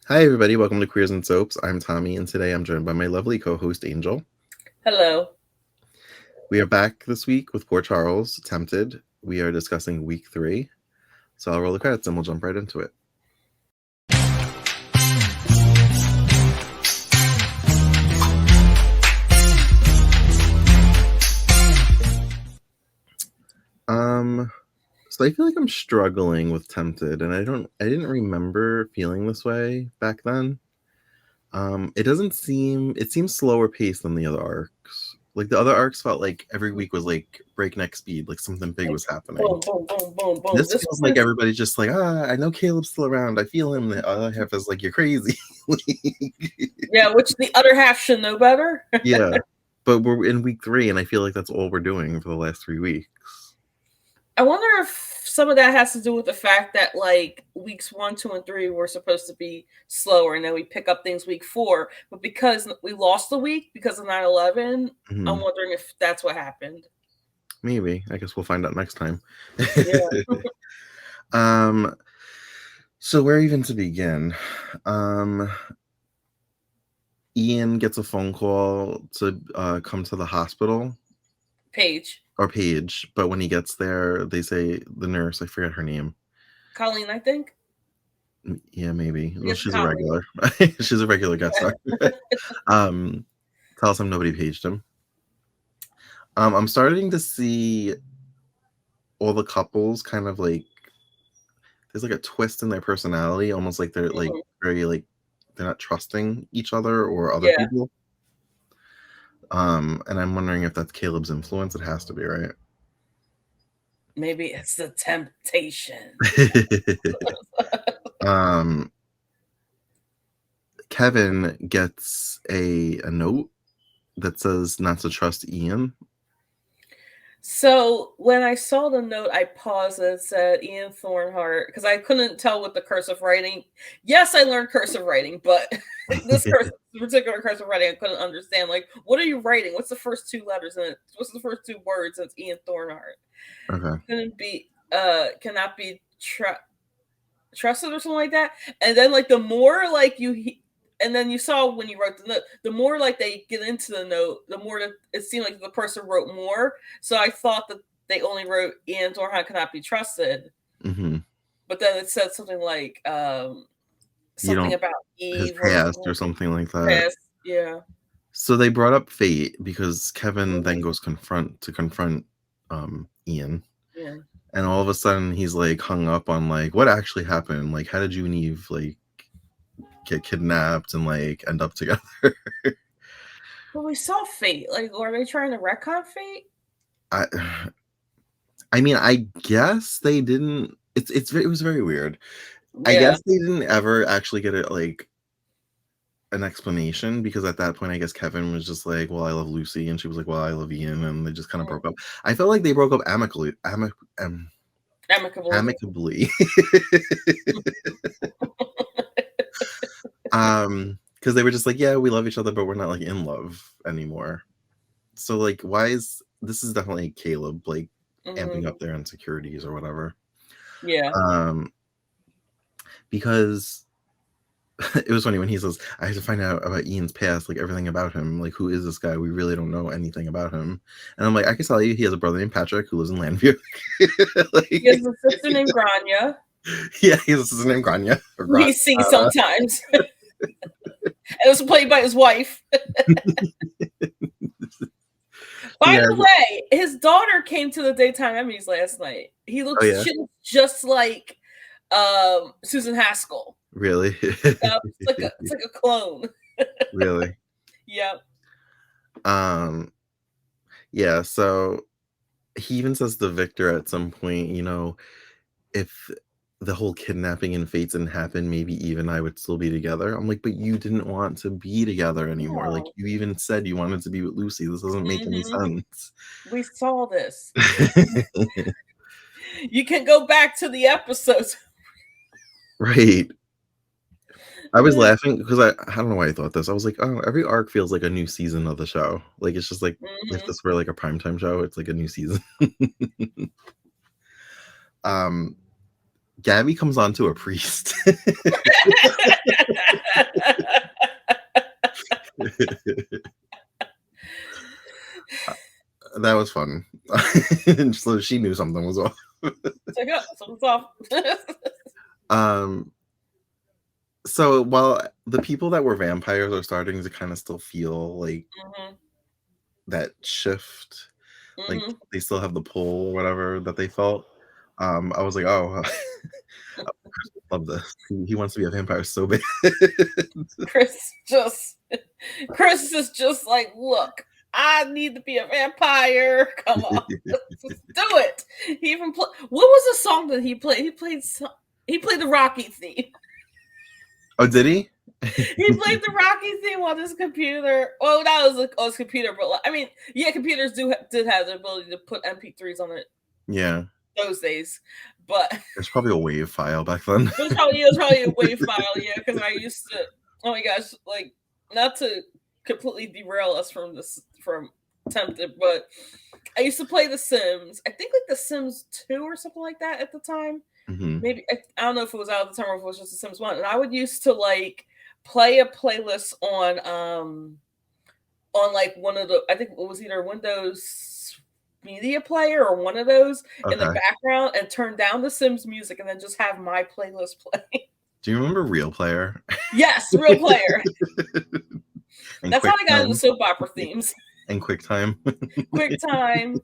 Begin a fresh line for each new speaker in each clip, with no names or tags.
Hi, everybody. Welcome to Queers and Soaps. I'm Tommy, and today I'm joined by my lovely co host, Angel.
Hello.
We are back this week with Poor Charles, Tempted. We are discussing week 3. So I'll roll the credits and we'll jump right into it. So I feel like I'm struggling with Tempted, and I didn't remember feeling this way back then. It seems slower paced than the other arcs. Like the other arcs felt like every week was like breakneck speed, like something big
Like,
was happening.
boom, boom, boom, boom, boom.
This
This
feels like
one,
everybody's just like, I know Caleb's still around. I feel him. The other half is like, you're crazy.
yeah, which the other half should know better.
Yeah. But we're in week 3, and I feel like that's all we're doing for the last 3 weeks.
I wonder if some of that has to do with the fact that like weeks 1, 2, and 3 were supposed to be slower, and then we pick up things week 4. But because we lost the week because of 9/11, I'm
Mhm.
wondering if that's what happened.
Maybe. I guess we'll find out next time.
Yeah.
um. So where even to begin? Um. Ian gets a phone call to come to the hospital,
Paige.
or Paige, but when he gets there, they say the nurse, I forget her name.
Colleen, I think.
Yeah, maybe. Well,
Yes,
she's a
Colleen.
regular. She's a regular guest star. um, Tells him nobody paged him. I'm starting to see all the couples kind of like there's like a twist in their personality, almost like they're like
Mhm.
very like they're not trusting each other or other
Yeah.
people. And I'm wondering if that's Caleb's influence. It has to be, right?
Maybe it's the temptation.
um, Kevin gets a note that says not to trust Ian.
So when I saw the note, I paused and it said Ian Thornhart because I couldn't tell with the cursive writing. Yes, I learned cursive writing, but particular cursive writing, I couldn't understand. Like, what are you writing? What's the first 2 letters in it? What's the first 2 words? It's Ian Thornhart.
Okay.
Cannot be trusted or something like that. And then like the more like and then you saw when you wrote the note, the more like they get into the note, the more that it seemed like the person wrote more. So I thought that they only wrote Ian Thornhart cannot be trusted,
Mm-hmm.
but then it said something like
You
something
don't
about
his
Eve or
past or something like that.
past. Yeah.
So they brought up fate because Kevin then
Mhm.
goes confront Ian,
Yeah.
and all of a sudden he's like hung up on like what actually happened. Like, how did you and Eve like get kidnapped and like end up together?
But we saw Fate. Like, are they trying to retcon Fate?
I I mean, I guess they didn't. It was very weird. I
Yeah.
guess they didn't ever actually get it like an explanation, because at that point I guess Kevin was just like, well, I love Lucy, and she was like, well, I love Ian, and they just kind of
Mhm.
broke up. I felt like they broke up
Amicably.
amicably. Because they were just like, yeah, we love each other, but we're not like in love anymore. So like, why is this is definitely Caleb like
Hmm.
amping up their insecurities or whatever.
Yeah.
um because it was funny when he says, I have to find out about Ian's past, like everything about him, like who is this guy, we really don't know anything about him. And I'm like, I can tell you he has a brother named Patrick who lives in Landview.
He has
Like,
a sister named Grania,
yeah, he has his name Grania, or
who he sees
Grana.
sometimes. It was played by his wife. By
Yeah.
the way, his daughter came to the daytime Emmys last night.
Oh yeah.
She looks just like Susan Haskell.
Really?
It's like a clone.
Really?
Yep.
um yeah, so he even says to Victor at some point, if the whole kidnapping and fates didn't happen, maybe even I would still be together. I'm like, but you didn't want to be together anymore. Like,
No.
you even said you wanted to be with Lucy. This doesn't make any
Hmm.
sense.
We saw this. You can go back to the episodes.
Right. I was laughing because I don't know why I thought this. I was like, oh, every arc feels like a new season of the show. Like, it's just like if
Hmm.
this were like a primetime show, it's like a new season. um Gabby comes on to a priest. that was fun. So she knew something was off.
It's like, oh, something's off.
Um, so while the people that were vampires are starting to kind of still feel like
Mhm,
that shift, like
mhm.
they still have the pull or whatever that they felt. I was like, oh, I love this. He wants to be a vampire so bad.
Chris just Chris is just like, look, I need to be a vampire. Come on, let's do it. He even play. What was the song that he played? He played the Rocky theme.
Oh, did he?
He played the Rocky theme on his computer. Oh, that was on his computer, but like, I mean, yeah, computers did have the ability to put MP3s on it
Yeah,
those days, but
there's probably a wave file back then.
it was probably a WAV file, yeah, because I used to. Oh my gosh, like not to completely derail us from this from Tempted, but I used to play The Sims. I think like The Sims 2 or something like that at the time.
Hmm.
Maybe I don't know if it was out at the time or if it was just The Sims 1. And I would used to like play a playlist on like one of the I think it was either Windows Media Player or one of those in the
Okay.
background and turn down The Sims music and then just have my playlist play.
Do you remember Real Player
Yes, Real Player.
and
That's how I got into
QuickTime
soap opera themes.
and QuickTime?
QuickTime.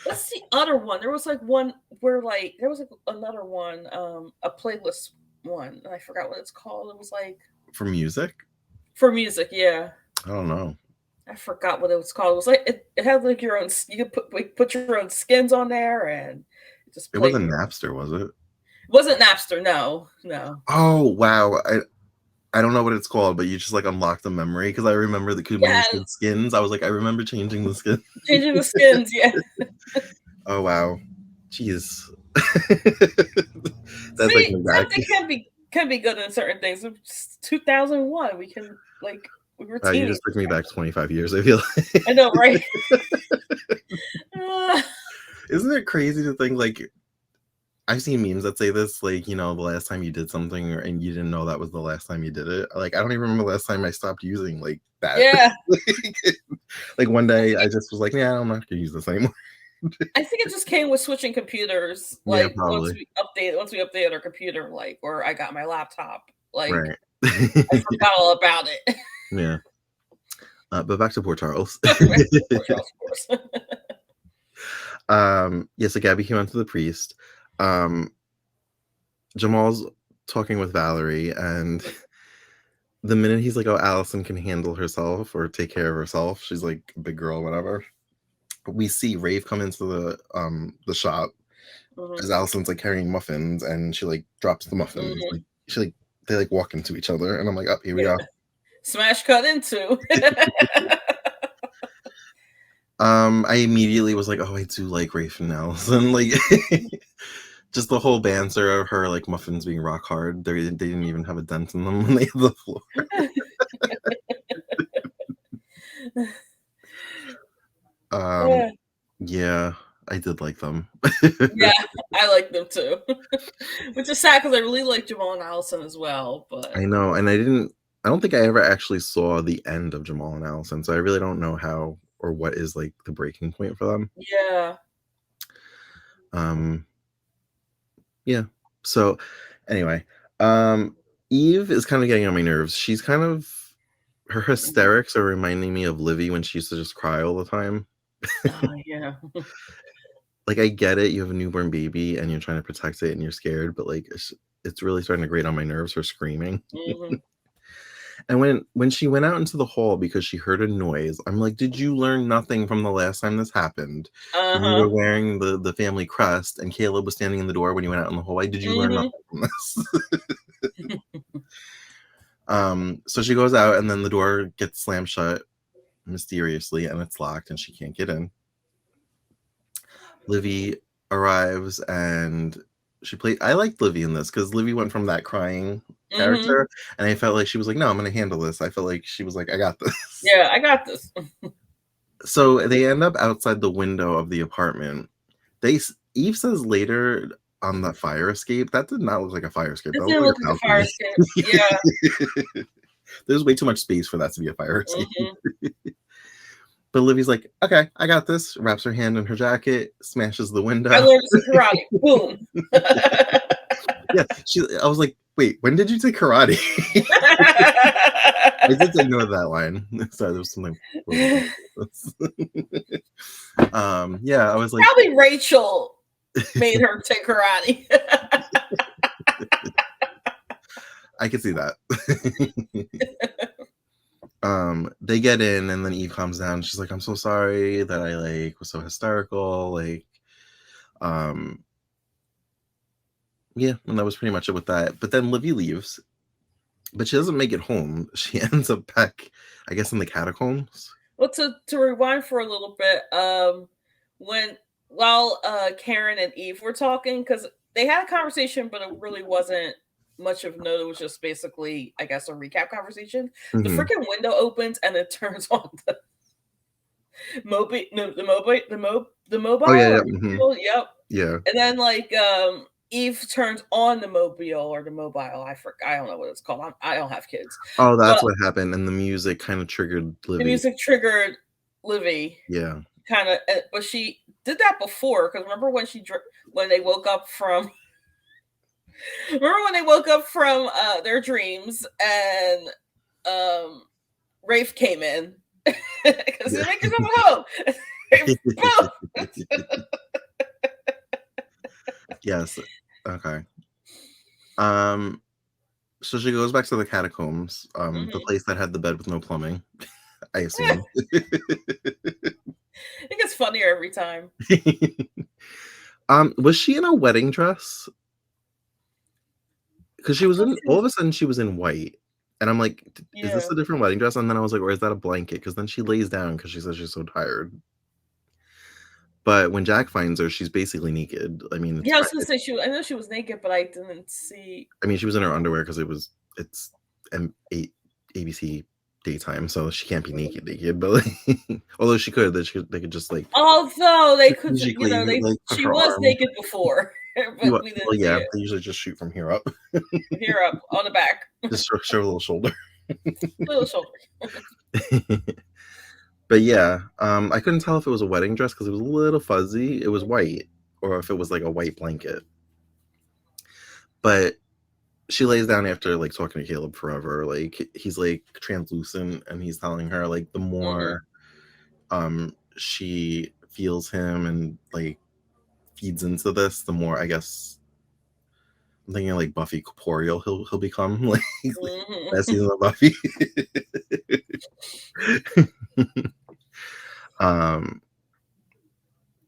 What's the other one? There was like one where like there was like another one, a playlist one, and I forgot what it's called. It was like
For music?
for music, yeah.
I don't know.
I forgot what it was called. It was like it had like your own. You could put your own skins on there and just
It
play.
wasn't Napster, was it?
It wasn't Napster. No, no.
Oh wow. I don't know what it's called, but you just like unlocked the memory because I remember the when you
Yeah,
said skins, I was like, I remember changing the skin.
changing the skins. Yeah.
Oh wow. Jeez. That's like
See,
back.
something can be good in certain things. It's 2001. We can like we were
You
teenagers.
just took me back 25 years, I feel like.
I know, right?
Isn't it crazy to think like I've seen memes that say this, like, the last time you did something and you didn't know that was the last time you did it. Like, I don't even remember the last time I stopped using like that.
Yeah,
Like one day I just was like, yeah, I'm not gonna use this anymore.
I think it just came with switching computers.
Yeah,
Like
probably.
once we updated our computer, like or I got my laptop, like
Right.
I forgot all about it.
Yeah. But back to Port Charles.
Poor Charles, of course.
Yeah, so Gabby came onto the priest. Um, Jamal's talking with Valerie, and the minute he's like, "Oh, Allison can handle herself or take care of herself," she's like a big girl, whatever. We see Rave come into the shop
Mhm,
as Allison's like carrying muffins, and she like drops the muffins.
mhm.
Like she like they like walk into each other, and I'm like, "Oh, here we
Yeah.
go."
Smash cut into.
I immediately was like, "Oh, I do like Rafe and Allison." Like, just the whole banter of her like muffins being rock hard. They didn't even have a dent in them when they hit the floor. Um,
Yeah,
yeah, I did like them.
yeah, I like them too. Which is sad because I really like Jamal and Allison as well.
I
But
know, and I don't think I ever actually saw the end of Jamal and Allison, so I really don't know how or what is like the breaking point for them.
yeah,
Um, yeah. So anyway, Eve is kind of getting on my nerves. She's kind of her hysterics are reminding me of Livy when she used to just cry all the time.
yeah.
Like I get it, you have a newborn baby and you're trying to protect it and you're scared, but like it's really starting to grate on my nerves, her screaming.
Hmm.
And when she went out into the hall because she heard a noise, I'm like, did you learn nothing from the last time this happened?
Uh
When you were
huh.
wearing the family crest and Caleb was standing in the door when you went out in the hallway, did you learn
Hmm.
nothing from this? So she goes out and then the door gets slammed shut mysteriously and it's locked and she can't get in. Livy arrives and I liked Livy in this because Livy went from that crying
Hmm.
character and I felt like she was like, no, I'm gonna handle this. I felt like she was like, I got this.
Yeah, I got this.
So they end up outside the window of the apartment. Eve says later on the fire escape, that did not look like a fire escape.
It
That
didn't
looked
look like a
like
fire
a
escape. Yeah.
balcony. There's way too much space for that to be a fire escape.
Hmm.
But Livy's like, okay, I got this. Wraps her hand in her jacket, smashes the
I
window.
learned some karate. Boom.
Yeah, I was like, wait, when did you take karate? I did take note of that line. Sorry, there was something. Yeah, I was like,
Probably Rachel made her take karate.
I could see that. They get in, and then Eve comes down. She's like, I'm so sorry that I like was so hysterical. Like, yeah, and that was pretty much it with that. But then Livy leaves, but she doesn't make it home. She ends up back, I guess, in the catacombs.
Well, to rewind for a little bit, while Karen and Eve were talking, because they had a conversation, but it really wasn't much of note. It was just basically, I guess, a recap conversation. The
Mm-hmm.
freaking window opens and it turns on the mobile, no, the mobile.
Oh yeah, yeah.
Or
Mm-hmm.
yep.
Yeah.
And then like Eve turns on the mobile or the mobile. I don't know what it's called. I don't have kids.
Oh, that's
But
what happened, and the music kind of triggered
the
Livy.
music triggered Livy.
Yeah.
Kind of, but she did that before, because remember when they woke up from their dreams and Rafe came in because
Yeah.
they make yourself at home.
Yes. Okay. So she goes back to the catacombs, the place that had the bed with no plumbing, I assume.
I think it's funnier every time.
Was she in a wedding dress? Because she was in, all of a sudden she was in white. And I'm like, is this a different wedding dress? And then I was like, or is that a blanket? Because then she lays down because she says she's so tired. But when Jack finds her, she's basically naked. I mean,
yeah, I was gonna say I know she was naked, but I didn't see.
I mean, she was in her underwear because it's ABC daytime, so she can't be naked. But like, although she could, they could just like.
Although they could,
Like,
she was naked before, but we didn't see it.
They usually just shoot from here up.
Here up on the back.
Just show a little shoulder.
Little shoulder.
But yeah, I couldn't tell if it was a wedding dress because it was a little fuzzy. It was white, or if it was like a white blanket. But she lays down after like talking to Caleb forever. Like he's like translucent, and he's telling her like the more she feels him and like feeds into this, the more, I guess, I'm thinking like Buffy corporeal he'll become, like that season of Buffy.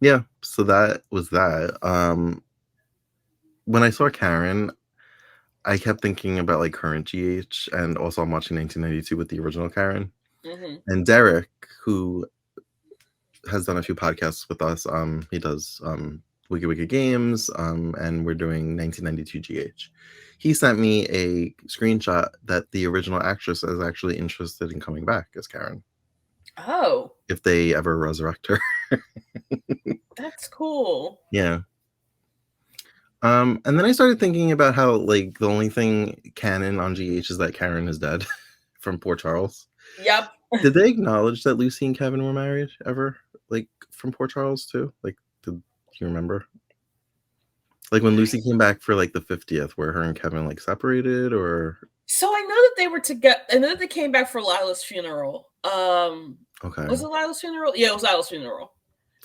Yeah, so that was that. When I saw Karen, I kept thinking about like current GH, and also I'm watching 1992 with the original Karen. And Derek, who has done a few podcasts with us, he does Wiki Wiki Games, and we're doing 1992 GH. He sent me a screenshot that the original actress is actually interested in coming back as Karen.
Oh.
If they ever resurrect her.
That's cool.
Yeah. And then I started thinking about how like the only thing canon on GH is that Karen is dead from Port Charles.
Yep.
Did they acknowledge that Lucy and Kevin were married ever? Like from Port Charles too? Like, do you remember? Like when Lucy came back for like the 50th, where her and Kevin like separated, or?
So I know that they were together. I know that they came back for Lila's funeral.
Okay.
Was it Lila's funeral? Yeah, it was Lila's funeral.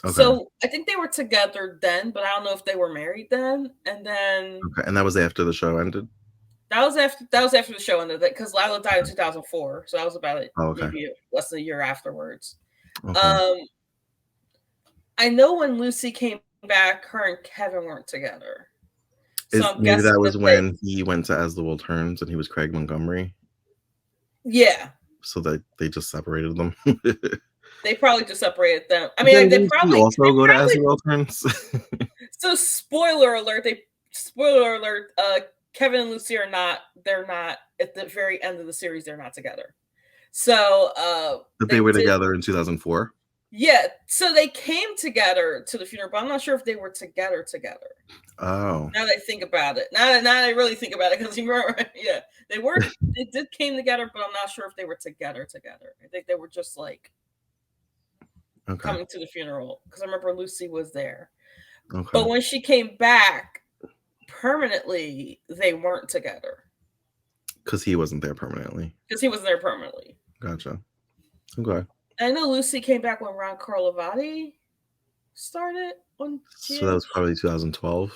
Okay.
So I think they were together then, but I don't know if they were married then. And then
okay, and that was after the show ended.
That was after the show ended, because Lila died in 2004, so that was about it. Maybe less than a year afterwards. Okay. I know when Lucy came back, her and Kevin weren't together.
So maybe that was when he went to As the World Turns and he was Craig Montgomery.
Yeah.
So that they just separated them.
They probably just separated them. I mean, they probably
also go to As the World Turns.
So spoiler alert! Kevin and Lucy are not. They're not at the very end of the series. They're not together. So,
but they were together in 2004.
Yeah, so they came together to the funeral, but I'm not sure if they were together.
Oh.
Now that I think about it, now that I really think about it, because you were right. Yeah, they were. They did came together, but I'm not sure if they were together. I think they were just like
Okay.
coming to the funeral because I remember Lucy was there.
Okay.
But when she came back permanently, they weren't together
Because he wasn't there permanently.
because he was there permanently.
Gotcha. Okay.
I know Lucy came back when Ron Carlivati started on
So that was
GH.
probably 2012.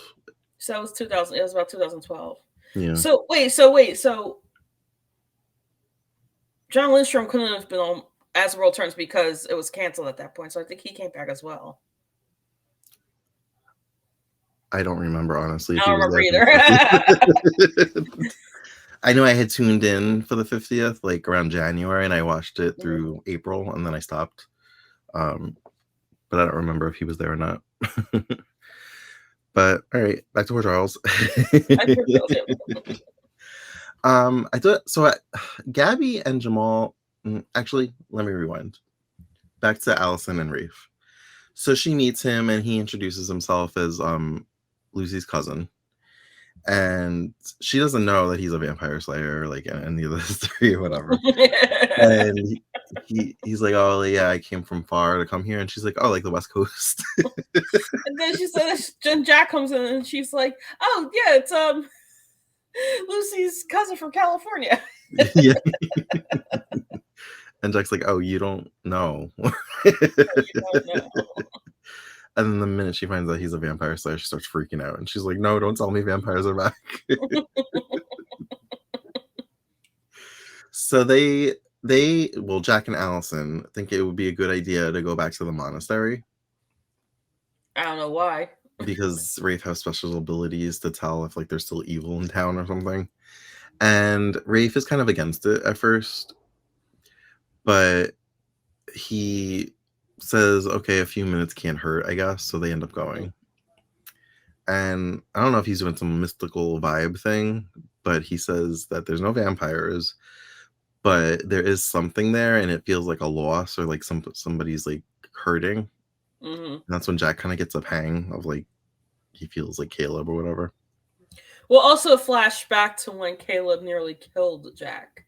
So that was 2000. It was about 2012.
Yeah.
So wait. So John Lindstrom couldn't have been on As the World Turns because it was canceled at that point. So I think he came back as well.
I don't remember, honestly, if
I
he
don't
was
remember
there for
either.
the I know I had tuned in for the 50th, like, around January, and I watched it through April, and then I stopped. But I don't remember if he was there or not. But, alright, back to Port Charles.
I forgot him.
I thought so Gabby and Jamal actually, let me rewind. Back to Allison and Rafe. So she meets him and he introduces himself as Lucy's cousin. And she doesn't know that he's a vampire slayer, like any of the history or whatever. And he's like, "Oh yeah, I came from far to come here," and she's like, "Oh, like the West Coast."
And then she said, Jen Jack comes in and she's like, "Oh yeah, it's Lucy's cousin from California."
Yeah. And Jack's like, "Oh, you don't know."
You don't know.
And then the minute she finds out he's a vampire slayer, she starts freaking out, and she's like, "No, don't tell me vampires are back." So well, Jack and Allison think it would be a good idea to go back to the monastery
I don't know why.
because Rafe has special abilities to tell if like there's still evil in town or something. And Rafe is kind of against it at first, but he says, "Okay, a few minutes can't hurt, I guess." So they end up going. And I don't know if he's doing some mystical vibe thing, but he says that there's no vampires, but there is something there, and it feels like a loss or like somebody's like hurting.
Mm-hmm.
And that's when Jack kind of gets a pang of like he feels like Caleb or whatever.
We'll also flash back to when Caleb nearly killed Jack.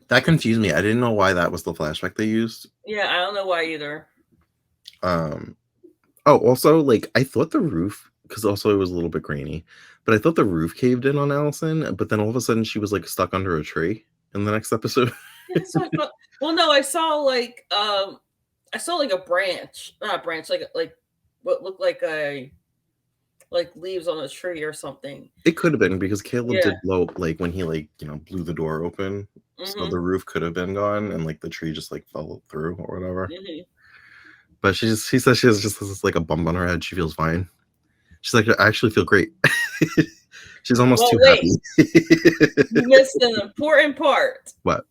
That confused me. I didn't know why that was the flashback they used.
Yeah, I don't know why either.
Oh, also, like I thought the roof, because also it was a little bit grainy, but I thought the roof caved in on Allison, but then all of a sudden she was like stuck under a tree in the next episode.
Yeah, so I thought, well, no, I saw like a branch, not a branch, like what looked like leaves on a tree or something.
It could have been because Caleb
Yeah.
did blow like when he like blew the door open, so the roof could have been gone and like the tree just like fell through or whatever. But she says she has just this, like a bump on her head. She feels fine. She's like, "I actually feel great." She's almost too happy.
You missed an important part.
What?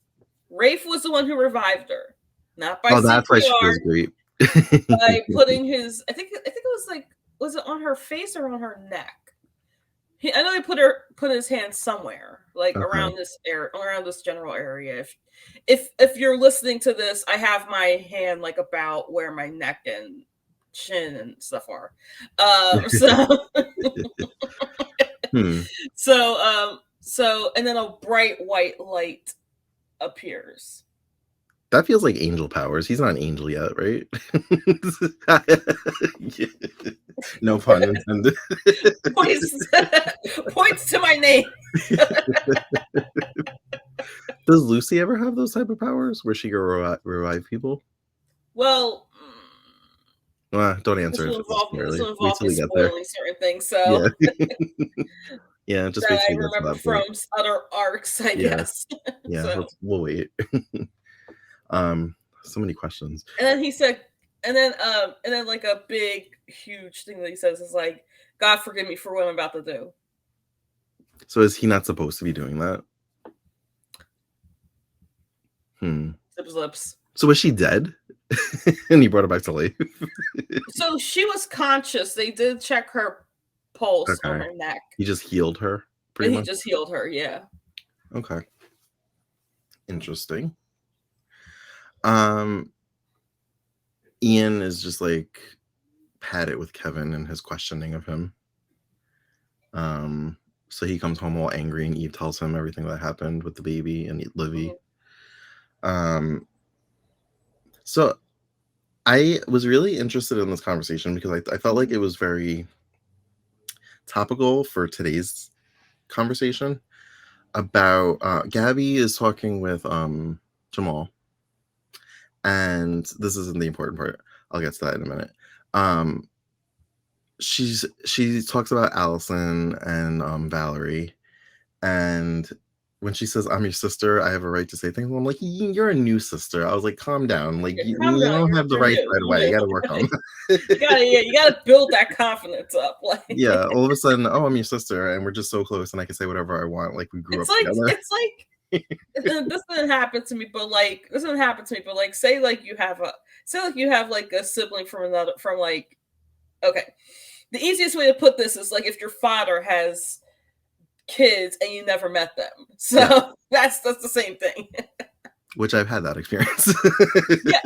Rafe was the one who revived her, not by
Oh, that's why she feels
CPR,
great.
by putting his. I think it was like, was it on her face or on her neck? I know he put his hand somewhere, like
Okay.
around this area, around this general area. If you're listening to this, I have my hand like about where my neck and chin and stuff are. So and then a bright white light appears.
That feels like angel powers. He's not an angel yet, right? Yeah. No pun intended.
Points to my name.
Does Lucy ever have those type of powers where she can revive people?
Well,
don't answer
this
it.
will involve
Wait till we get there.
spoiling certain things. So
yeah, just
that
wait till
I
we get to
remember
that
from
point.
other arcs, I guess.
Yeah,
So.
we'll wait. So many questions.
And then he said, and then like a big, huge thing that he says is like, "God forgive me for what I'm about to do."
So is he not supposed to be doing that?
Zips lips.
So was she dead? And he brought her back to life.
So she was conscious. They did check her pulse on her neck.
He just healed her.
He just healed her. Yeah.
Okay. Interesting. Ian is just like had it with Kevin and his questioning of him. So he comes home all angry and Eve tells him everything that happened with the baby and Livy. So I was really interested in this conversation because I felt like it was very topical for today's conversation about Gabby is talking with Jamal, and this isn't the important part. I'll get to that in a minute. Um, she talks about Allison and Valerie, and when she says I'm your sister, I have a right to say things. I'm like, You're a new sister." I was like, calm down. Like
Yeah, calm
you
down.
don't have the
You're
right
new.
right
You
away. You
new.
got to work on
You gotta build that confidence up. Like
Yeah, all of a sudden, oh, I'm your sister, and we're just so close, and I can say whatever I want, like we grew up together.
it's like this didn't happen to me, but like this didn't happen to me, but like say like you have like a sibling from another from like okay. The easiest way to put this is like if your father has kids and you never met them.
Yeah,
So that's the same thing.
which I've had that experience.
Yeah.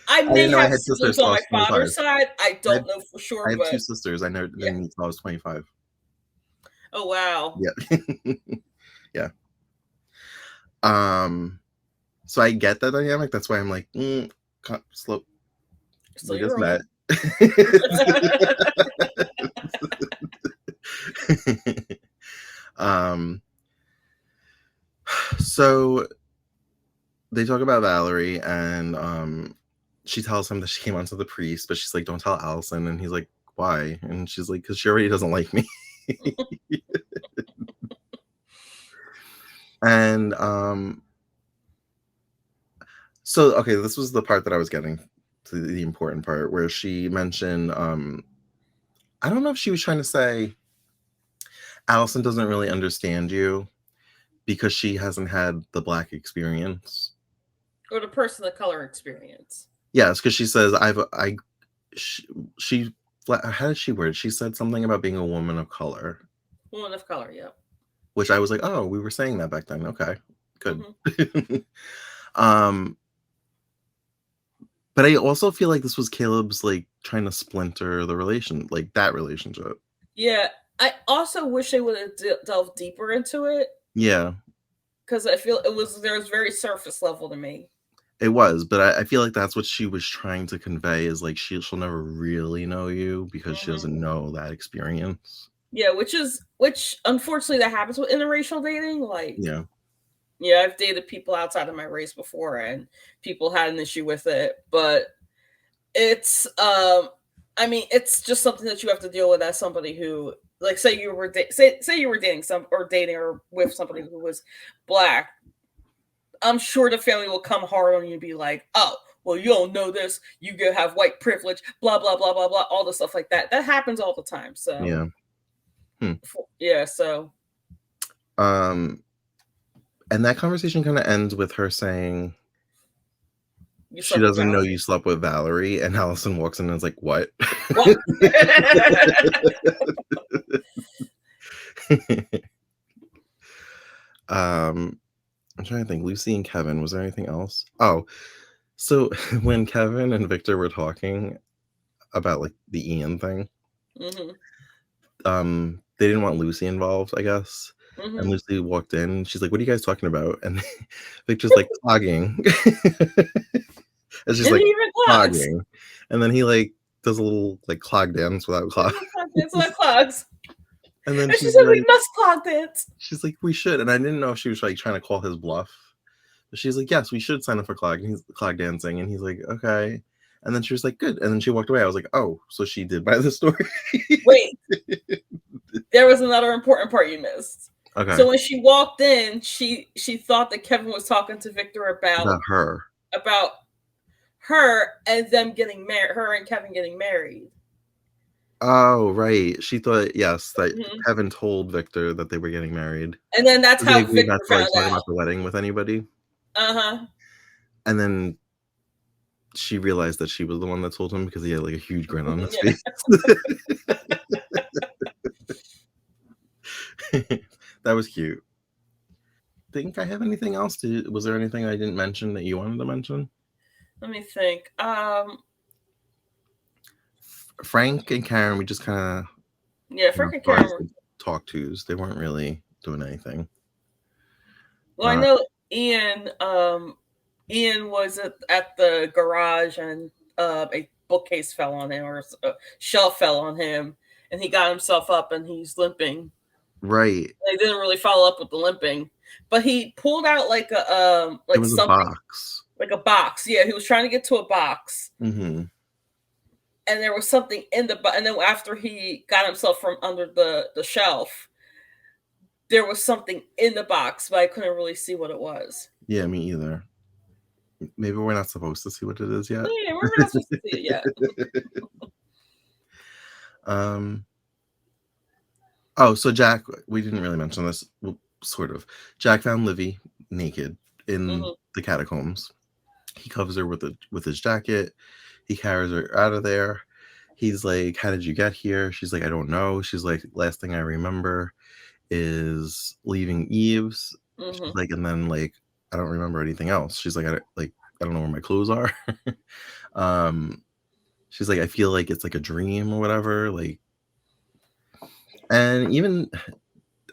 I
I didn't
may
know I
have
had sisters
siblings
till
on
I
my
was 25.
father's side. I
I have,
don't know for
I
sure,
have two
but
sisters. I never
yeah.
didn't meet till I was 25.
Oh wow.
Yeah, yeah. Um, so I get that dynamic. That's why I'm like, slow.
So
We
you're
just met.
wrong.
um, so they talk about Valerie, and she tells him that she came onto the priest, but she's like, "Don't tell Allison," and he's like, "Why?" And she's like, "Because she already doesn't like me." And so okay, this was the part that I was getting to, the important part where she mentioned I don't know if she was trying to say Allison doesn't really understand you because she hasn't had the black experience.
Or the person of color experience.
Yes, because she says she, she how did she word it? She said something about being a woman of color,
Woman of color, yep.
which I was like, oh, we were saying that back then. Okay, good.
Hmm.
um, but I also feel like this was Caleb's like trying to splinter the like that relationship.
Yeah. I also wish they would have delved deeper into it
Yeah,
because I feel there was very surface level to me.
it was, but I feel like that's what she was trying to convey is like she'll never really know you because she
Hmm.
doesn't know that experience.
Yeah, which unfortunately that happens with interracial dating. Like,
Yeah,
yeah, I've dated people outside of my race before, and people had an issue with it. But it's, I mean, it's just something that you have to deal with as somebody who, like, say you were dating dating or with somebody who was black. I'm sure the family will come hard on you and be like, "Oh, well, you don't know this. You could have white privilege, blah blah blah blah blah," all the stuff like that. That happens all the time. So
yeah. Hmm.
yeah, so
Um, and that conversation kind of ends with her saying
you
she
slept with
doesn't know
Valerie.
you slept with Valerie, and Allison walks in and is like, "What?"
What?
um, I'm trying to think. Lucy and Kevin. Was there anything else? Oh, so when Kevin and Victor were talking about like the Ian thing,
Hmm.
they didn't want Lucy involved, I guess. And
Hmm.
Lucy walked in. She's like, "What are you guys talking about?" And Victor's like, "Clogging." And she's
And he
like,
even clogs.
"Clogging," and then he like does a little like clog dance without clog.
It's like clogs.
And then
And she said, "We must clog dance."
"We should." And I didn't know if she was like trying to call his bluff. But she's like, "Yes, we should sign up for clog." And he's clog dancing, and he's like, "Okay." And then she was like, "Good." And then she walked away. I was like, "Oh, so she did buy the story."
Wait, there was another important part you missed.
Okay,
So when she walked in, she thought that Kevin was talking to Victor
about her.
about her and them getting married, her and Kevin getting married.
Oh, right. She thought, yes, that
Hmm.
Kevin told Victor that they were getting married.
And then that's
They
how
agreed
Victor
not to like
found
talk
out.
about the wedding with anybody.
Uh huh.
And then she realized that she was the one that told him because he had like a huge grin on his
Yeah.
face. That was cute. Think I have anything else to was there anything I didn't mention that you wanted to mention?
Let me think.
Frank and Karen, we just kind of,
Yeah, Frank and
saw
Karen
as
were.
like talk tos. They weren't really doing anything.
Well, I
Uh,
know Ian. Ian was at the garage and a bookcase fell on him or a shelf fell on him, and he got himself up and he's limping.
Right.
They didn't really follow up with the limping, but he pulled out like a
It
like
was a
something
box.
like a box. Yeah, he was trying to get to a box,
Mhm.
and there was something in the and then after he got himself from under the shelf, there was something in the box, but I couldn't really see what it was.
Yeah, me either. Maybe we're not supposed to see what it is yet.
Yeah, we're not supposed to see it yet.
Um, oh, so Jack we didn't really mention this, well, sort of. Jack found Livy naked in
Hmm.
the catacombs. He covers her with his jacket. He carries her out of there. He's like, "How did you get here?" She's like, "I don't know." She's like, "Last thing I remember is leaving Eve's." She's
Hmm.
like, and then like, "I don't remember anything else." She's like, I don't know where my clothes are." um, she's like, "I feel like it's like a dream or whatever." Like, and even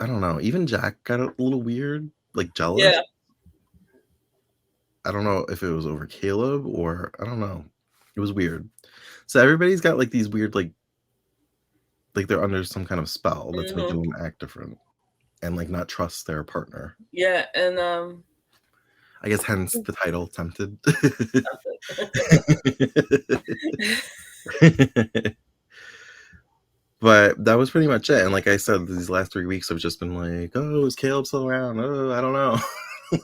I don't know, even Jack got a little weird, like jealous.
Yeah.
I don't know if it was over Caleb or I don't know. It was weird. So everybody's got like these weird like they're under some kind of spell that's
Hmm.
making them act different and like not trust their partner.
Yeah, and
I guess hence the title Tempted. But that was pretty much it. And like I said, these last 3 weeks have just been like, oh, is Caleb still around? Oh, I don't know.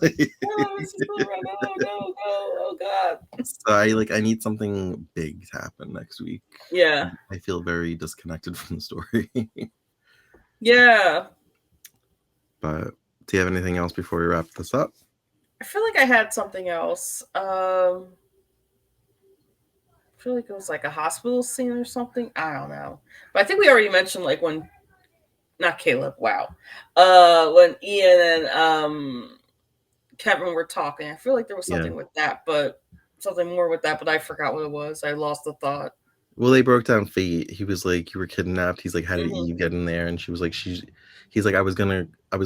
Like,
oh, this is so right. Oh no, no, oh god.
so I need something big to happen next week.
Yeah.
I feel very disconnected from the story.
Yeah.
But do you have anything else before we wrap this up?
I feel like I had something else. I feel like it was like a hospital scene or something. I don't know. But I think we already mentioned like when not Caleb, wow. When Ian and Kevin were talking. I feel like there was
Yeah.
something with that, but something more with that, but I forgot what it was. I lost the thought.
Well, they broke down fate. He was like, "You were kidnapped." He's like, "How did
Hmm.
Eve get in there?" And she was like, He's like, I was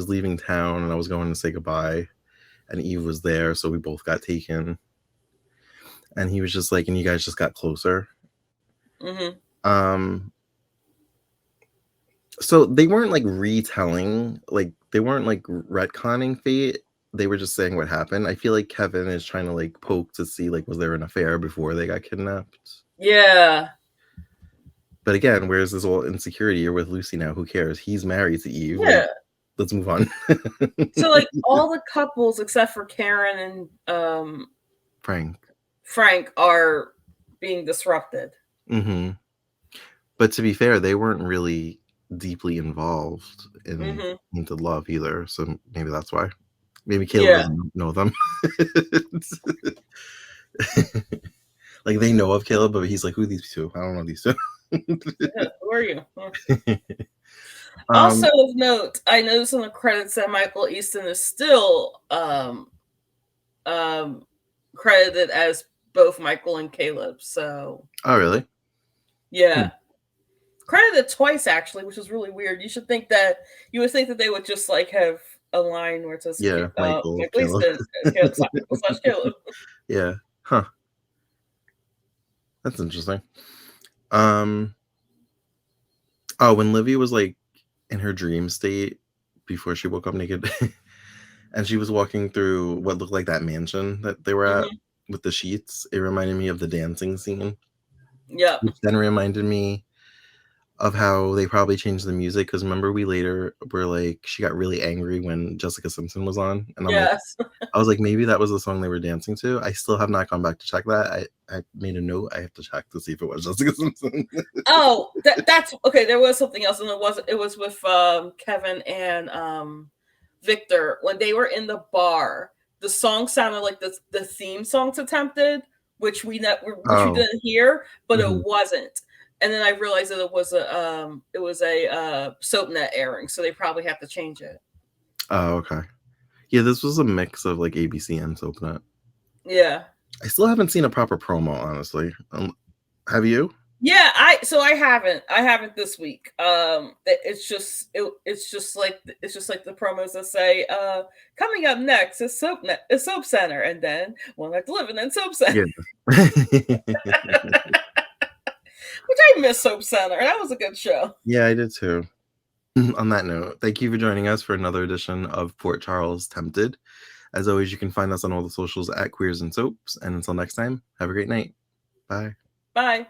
leaving town and I was going to say goodbye, and Eve was there, so we both got taken." And he was just like, "And you guys just got closer."
Hmm.
Um, so they weren't like retelling, like they weren't like retconning fate. They were just saying what happened. I feel like Kevin is trying to like poke to see like was there an affair before they got kidnapped.
Yeah.
But again, where's this whole insecurity? You're with Lucy now. Who cares? He's married to Eve. Like,
Yeah.
let's move on.
So like all the couples except for Karen and
Frank.
Frank are being disrupted.
Hmm. But to be fair, they weren't really deeply involved in
Hmm.
into love either. So maybe that's why. Maybe Caleb
Yeah.
doesn't know them. Like they know of Caleb, but he's like, who are these two? I don't know these two.
Yeah, who are you? Huh. Also
um,
of note, I noticed in the credits that Michael Easton is still um, credited as both Michael and Caleb. So
oh really? Hmm.
yeah, credited twice actually, which is really weird. You would think that they would just like have a line where it says
Yeah, Michael,
Michael
Caleb.
Easton, Michael / Caleb.
Yeah. Huh. That's interesting. Um, oh, when Livy was like in her dream state before she woke up naked, and she was walking through what looked like that mansion that they were at
Hmm.
with the sheets, it reminded me of the dancing scene,
Yep.
which then reminded me of how they probably changed the music. Because remember, we later were like, she got really angry when Jessica Simpson was on, and
Yes.
I was like, maybe that was the song they were dancing to. I still have not gone back to check that. I made a note. I have to check to see if it was Jessica Simpson.
Oh, that's okay. There was something else, and it was with Kevin and Victor when they were in the bar. The song sounded like the theme song to Tempted, which we
Oh,
didn't hear, but it
mhm.
wasn't. And then I realized that it was a SoapNet airing, so they probably have to change it.
Oh, okay. Yeah, this was a mix of like ABC and SoapNet.
Yeah.
I still haven't seen a proper promo, honestly. Have you?
Yeah, I haven't this week. It's just like the promos that say, coming up next is Soap Center, and then One Night to Live, and then Soap Center.
Yeah.
Which I miss Soap Center. That was a good show.
Yeah, I did too. On that note, thank you for joining us for another edition of Port Charles Tempted. As always, you can find us on all the socials at Queers and Soaps. And until next time, have a great night. Bye.
Bye.